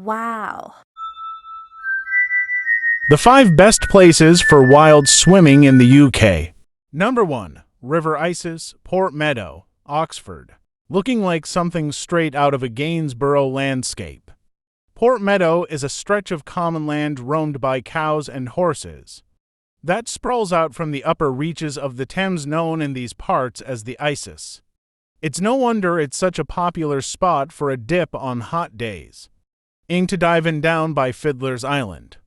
Wow. The 5 best places for wild swimming in the UK. Number 1. River Isis, Port Meadow, Oxford. Looking like something straight out of a Gainsborough landscape. Port Meadow is a stretch of common land roamed by cows and horses that sprawls out from the upper reaches of the Thames, known in these parts as the Isis. It's no wonder it's such a popular spot for a dip on hot days. Aim to diving down by Fiddler's Island,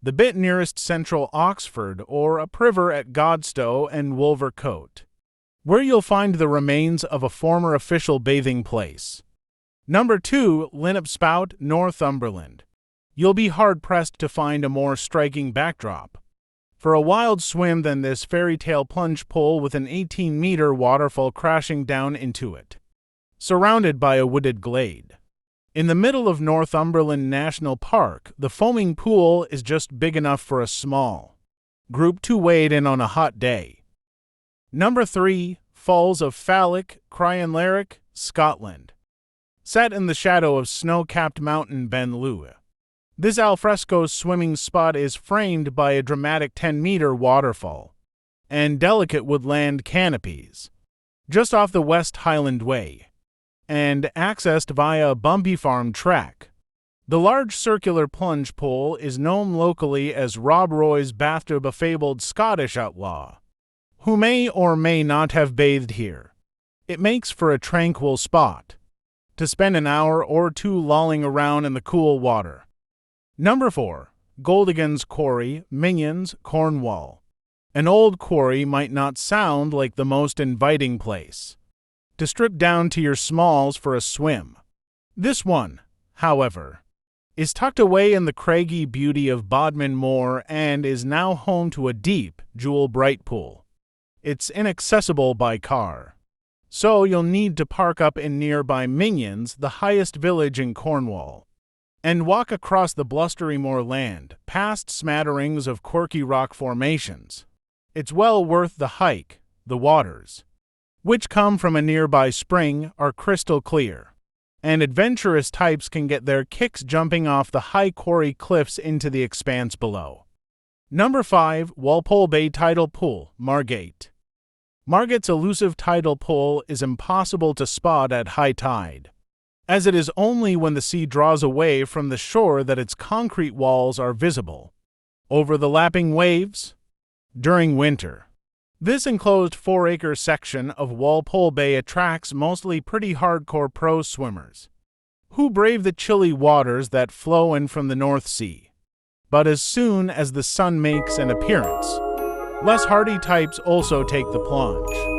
the bit nearest central Oxford, or upriver at Godstow and Wolvercote, where you'll find the remains of a former official bathing place. Number 2. Linhope Spout, Northumberland. You'll be hard-pressed to find a more striking backdrop for a wild swim than this fairy tale plunge pool with an 18-meter waterfall crashing down into it, surrounded by a wooded glade. In the middle of Northumberland National Park, the foaming pool is just big enough for a small group to wade in on a hot day. Number 3. Falls of Falloch, Crianlarich, Scotland. Set in the shadow of snow-capped Mountain Ben Lua, this alfresco swimming spot is framed by a dramatic 10-meter waterfall and delicate woodland canopies just off the West Highland Way, and accessed via a bumpy farm track. The large circular plunge pool is known locally as Rob Roy's bathtub, a fabled Scottish outlaw who may or may not have bathed here. It makes for a tranquil spot to spend an hour or two lolling around in the cool water. Number 4. Goldiggins Quarry, Minions, Cornwall. An old quarry might not sound like the most inviting place to strip down to your smalls for a swim. This one, however, is tucked away in the craggy beauty of Bodmin Moor and is now home to a deep, jewel-bright pool. It's inaccessible by car, so you'll need to park up in nearby Minions, the highest village in Cornwall, and walk across the blustery moorland, past smatterings of quirky rock formations. It's well worth the hike. The waters, which come from a nearby spring, are crystal clear, and adventurous types can get their kicks jumping off the high quarry cliffs into the expanse below. Number 5. Walpole Bay Tidal Pool, Margate. Margate's elusive tidal pool is impossible to spot at high tide, as it is only when the sea draws away from the shore that its concrete walls are visible over the lapping waves during winter. This enclosed 4-acre section of Walpole Bay attracts mostly pretty hardcore pro swimmers who brave the chilly waters that flow in from the North Sea. But as soon as the sun makes an appearance, less hardy types also take the plunge.